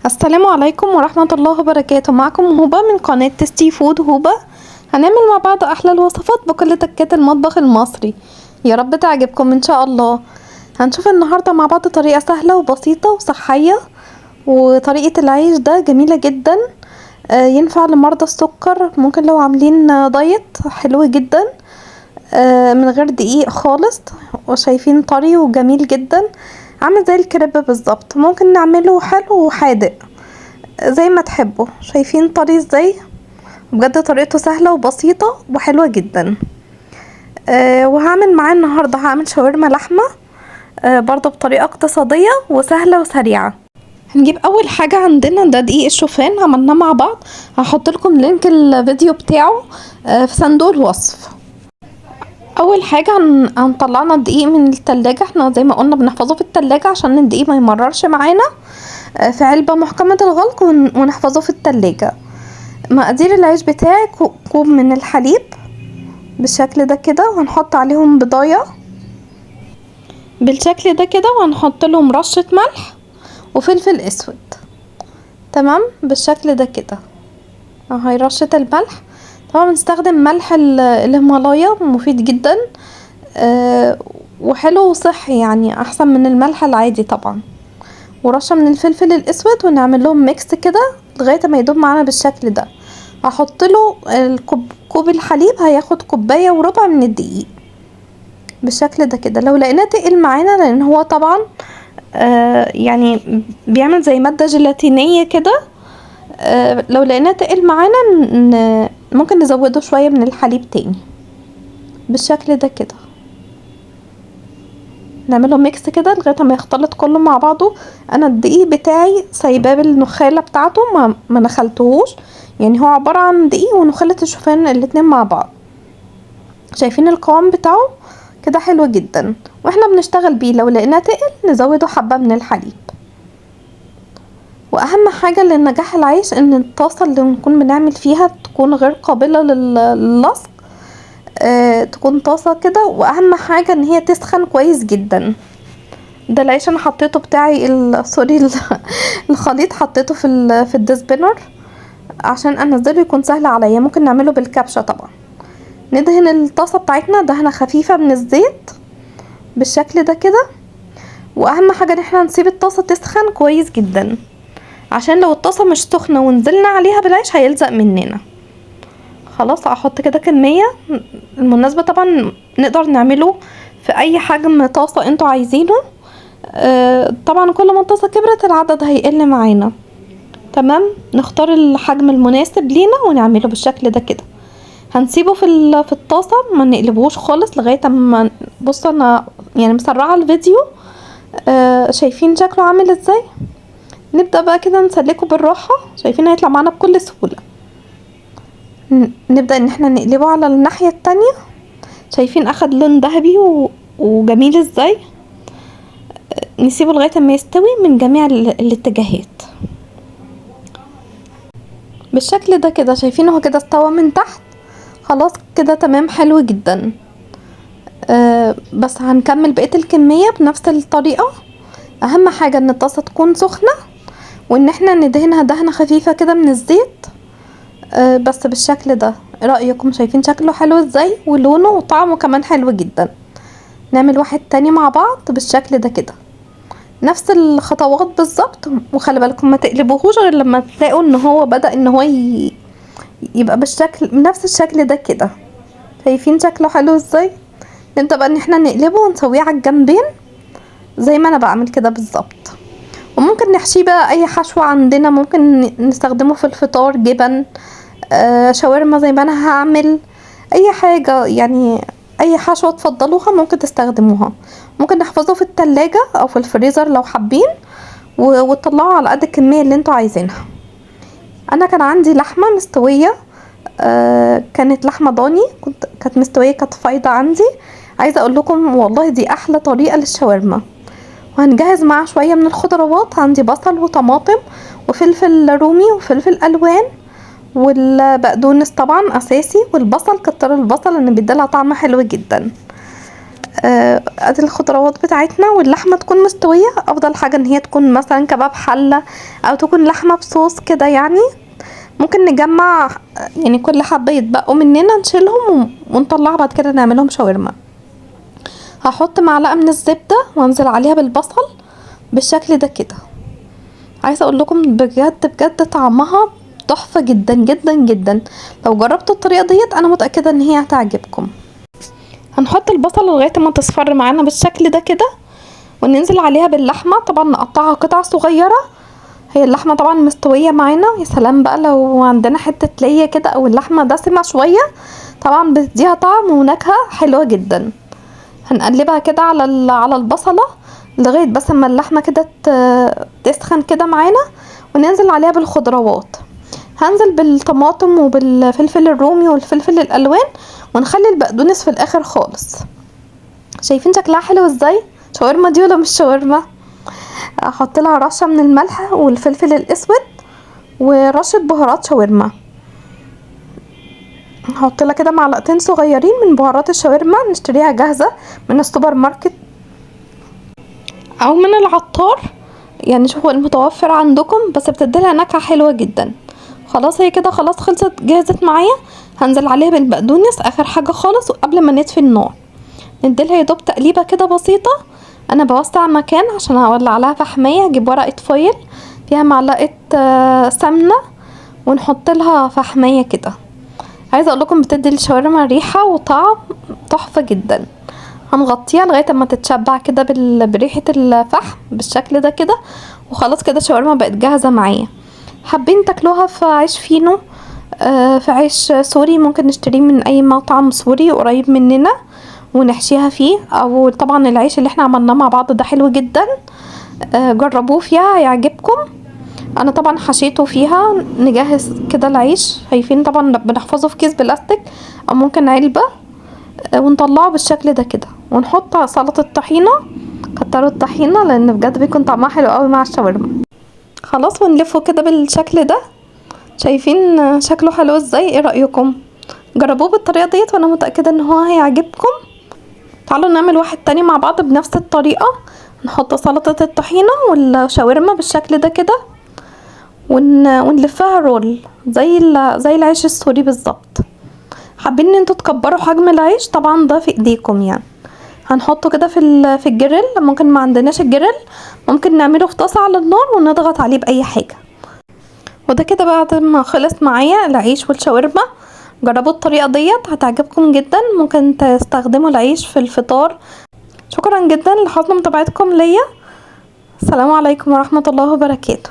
السلام عليكم ورحمة الله وبركاته. معكم هبة من قناة تستي فود هبة. هنعمل مع بعض أحلى الوصفات بكل تكات المطبخ المصري، يا رب تعجبكم إن شاء الله. هنشوف النهاردة مع بعض طريقة سهلة وبسيطة وصحية، وطريقة العيش ده جميلة جدا. ينفع لمرضى السكر، ممكن لو عاملين دايت حلو جدا. من غير دقيق خالص، وشايفين طري وجميل جدا، عامل زي الكريب بالظبط. ممكن نعمله حلو وحادق زي ما تحبوا. شايفين طري ازاي؟ بجد طريقته سهلة وبسيطة وحلوة جدا. وهعمل معاه النهاردة هعمل شاورما لحمة، برضو بطريقة اقتصادية وسهلة وسريعة. هنجيب اول حاجة عندنا ده دقيق الشوفان، عملناه مع بعض. هحط لكم لينك الفيديو بتاعه في صندوق الوصف. اول حاجه هنطلعنا الدقيق من التلاجة. احنا زي ما قلنا بنحفظه في التلاجة عشان الدقيق ما يمررش معانا، في علبه محكمه الغلق ونحفظه في التلاجة. مقادير العيش بتاعي كوب من الحليب بالشكل ده كده، وهنحط عليهم بضايه بالشكل ده كده، وهنحط لهم رشه ملح وفلفل اسود. تمام بالشكل ده كده اهي رشه الملح. طبعا بنستخدم ملح الهيمالايا، مفيد جدا وحلو وصحي، يعني احسن من الملح العادي طبعا. ورشه من الفلفل الاسود، ونعمل لهم ميكس كده لغايه ما يدوب معانا بالشكل ده. هحط له كوب الحليب هياخد كوبايه وربع من الدقيق بالشكل ده كده. لو لقيناه تقل معانا، لان هو طبعا يعني بيعمل زي ماده جيلاتينيه كده، لو لقيناه تقل معانا ممكن نزوده شوية من الحليب تاني بالشكل ده كده. نعمله ميكس كده لغاية ما يختلط كله مع بعضه. انا الدقيق بتاعي سايباه بالنخالة بتاعته، ما نخلتهوش، يعني هو عبارة عن دقيق ونخالة الشوفان الاتنين مع بعض. شايفين القوام بتاعه كده حلو جدا، واحنا بنشتغل بيه لو لقيناه تقل نزوده حبة من الحليب. واهم حاجة لنجاح العيش ان الطاسة اللي نكون بنعمل فيها تكون غير قابلة للصق، تكون طاسة كده. واهم حاجة ان هي تسخن كويس جدا. ده العيش انا حطيته بتاعي سوري الخليط حطيته في الديسبينر عشان انزله يكون سهل عليا. ممكن نعمله بالكبشة طبعا. ندهن الطاسة بتاعتنا دهنة خفيفة من الزيت بالشكل ده كده. واهم حاجة ان احنا نسيب الطاسة تسخن كويس جدا، عشان لو الطاسة مش سخنة ونزلنا عليها بالعيش هيلزق مننا. خلاص هحط كده كمية المناسبة. طبعا نقدر نعمله في اي حجم طاسة انتوا عايزينه. طبعا كل ما الطاسة كبرت العدد هيقل معانا. تمام، نختار الحجم المناسب لينا ونعمله بالشكل ده كده. هنسيبه في الطاسة، ما نقلبوش خالص لغاية اما بصوا انا يعني مسرعة الفيديو. شايفين شكله عامل ازاي؟ نبدأ بقى كده نسلكه بالراحة. شايفين هيطلع معانا بكل سهولة. نبدأ ان احنا نقلبه على الناحية التانية. شايفين اخد لون ذهبي وجميل ازاي. نسيبه لغاية ما يستوي من جميع الاتجاهات بالشكل ده كده. شايفين هو كده استوى من تحت. خلاص كده تمام حلو جدا. بس هنكمل بقية الكمية بنفس الطريقة. اهم حاجة ان الطاسة تكون سخنة، وان احنا ندهنها دهنة خفيفة كده من الزيت. بس بالشكل ده. ايه رأيكم؟ شايفين شكله حلو ازاي، ولونه وطعمه كمان حلو جدا. نعمل واحد تاني مع بعض بالشكل ده كده، نفس الخطوات بالظبط. وخلي بالكم ما تقلبوهوش غير لما تلاقوا ان هو بدأ ان هو يبقى بالشكل بنفس الشكل ده كده. شايفين شكله حلو ازاي. نبدأ بقى ان احنا نقلبه ونسويه على الجنبين زي ما انا بعمل كده بالظبط. وممكن نحشيه بقى اي حشوة عندنا. ممكن نستخدمه في الفطار جبن، شاورما زي ما انا هعمل. اي حاجة يعني، اي حشوة تفضلوها ممكن تستخدموها. ممكن نحفظه في التلاجة او في الفريزر لو حابين، وتطلعوا على قد الكمية اللي انتوا عايزينها. انا كان عندي لحمة مستوية، كانت لحمة ضاني، كانت مستوية، كانت فايضة عندي. عايزة اقول لكم والله دي احلى طريقة للشاورما. وهنجهز معاه شوية من الخضروات. عندي بصل وطماطم وفلفل رومي وفلفل الوان، والبقدونس طبعا اساسي، والبصل كتر البصل لان بيديلها طعم حلو جدا. ادي الخضروات بتاعتنا، واللحمه تكون مستويه. افضل حاجه ان هي تكون مثلا كباب حله او تكون لحمه بصوص كده يعني. ممكن نجمع يعني كل حبه يتبقوا مننا نشيلهم ونطلعها بعد كده نعملهم شاورما. هحط معلقه من الزبده وانزل عليها بالبصل بالشكل ده كده. عايزه اقول لكم بجد بجد طعمها تحفه جدا جدا جدا. لو جربتوا الطريقه ديت انا متاكده ان هي هتعجبكم. هنحط البصل لغايه ما تصفر معانا بالشكل ده كده، وننزل عليها باللحمه. طبعا نقطعها قطع صغيره. هي اللحمه طبعا مستويه معانا. يا سلام بقى لو عندنا حته ليا كده او اللحمه دسمه شويه، طبعا بتديها طعم ونكهه حلوه جدا. هنقلبها كده على البصله لغايه بس اما اللحمه كده تسخن كده معانا، وننزل عليها بالخضروات. هنزل بالطماطم وبالفلفل الرومي والفلفل الالوان، ونخلي البقدونس في الاخر خالص. شايفين شكلها حلو ازاي؟ شاورما دي ولا مش شاورما؟ احط لها رشه من الملح والفلفل الاسود ورشه بهارات شاورما. هحط لها كده معلقتين صغيرين من بهارات الشاورما، نشتريها جاهزه من السوبر ماركت او من العطار يعني، شوفوا المتوفر عندكم، بس بتديلها نكهه حلوه جدا. خلاص هي كده خلاص خلصت جهزت معايا. هنزل عليها بالبقدونس اخر حاجه خالص وقبل ما نطفي النار. نديلها يا دوب تقليبه كده بسيطه. انا بوسع مكان عشان هولع لها فحميه. اجيب ورقه فويل فيها معلقه سمنه ونحط لها فحميه كده. عايزه اقول لكم بتدي الشاورما ريحه وطعم تحفه جدا. هنغطيها لغايه اما تتشبع كده بريحه الفحم بالشكل ده كده. وخلاص كده الشاورما بقت جاهزه معايا. حابين تاكلوها في عيش فينو، في عيش سوري، ممكن نشتريه من اي مطعم سوري قريب مننا ونحشيها فيه، او طبعا العيش اللي احنا عملناه مع بعض ده حلو جدا. جربوه فيها هيعجبكم. انا طبعا حشيته فيها. نجهز كده العيش، شايفين طبعا بنحفظه في كيس بلاستيك او ممكن علبة، ونطلعه بالشكل ده كده، ونحط سلطة طحينة. كتروا الطحينة لان بجد بيكون طعمها حلو قوي مع الشاورما. خلاص ونلفه كده بالشكل ده. شايفين شكله حلو ازاي؟ ايه رأيكم؟ جربوه بالطريقة ديت وانا متأكدة ان هو هيعجبكم. تعالوا نعمل واحد تاني مع بعض بنفس الطريقة. نحط سلطة الطحينة والشاورما بالشكل ده كده، ونلفها رول زي العيش السوري بالظبط. حابين ان انتوا تكبروا حجم العيش، طبعا ده في ايديكم يعني. هنحطه كده في الجريل. ممكن ما عندناش الجريل ممكن نعمله في طاسة على النار ونضغط عليه باي حاجة. وده كده بعد ما خلص معايا العيش والشاورما. جربوا الطريقة ديت هتعجبكم جدا. ممكن تستخدموا العيش في الفطار. شكرا جدا لحسن متابعتكم ليا. السلام عليكم ورحمة الله وبركاته.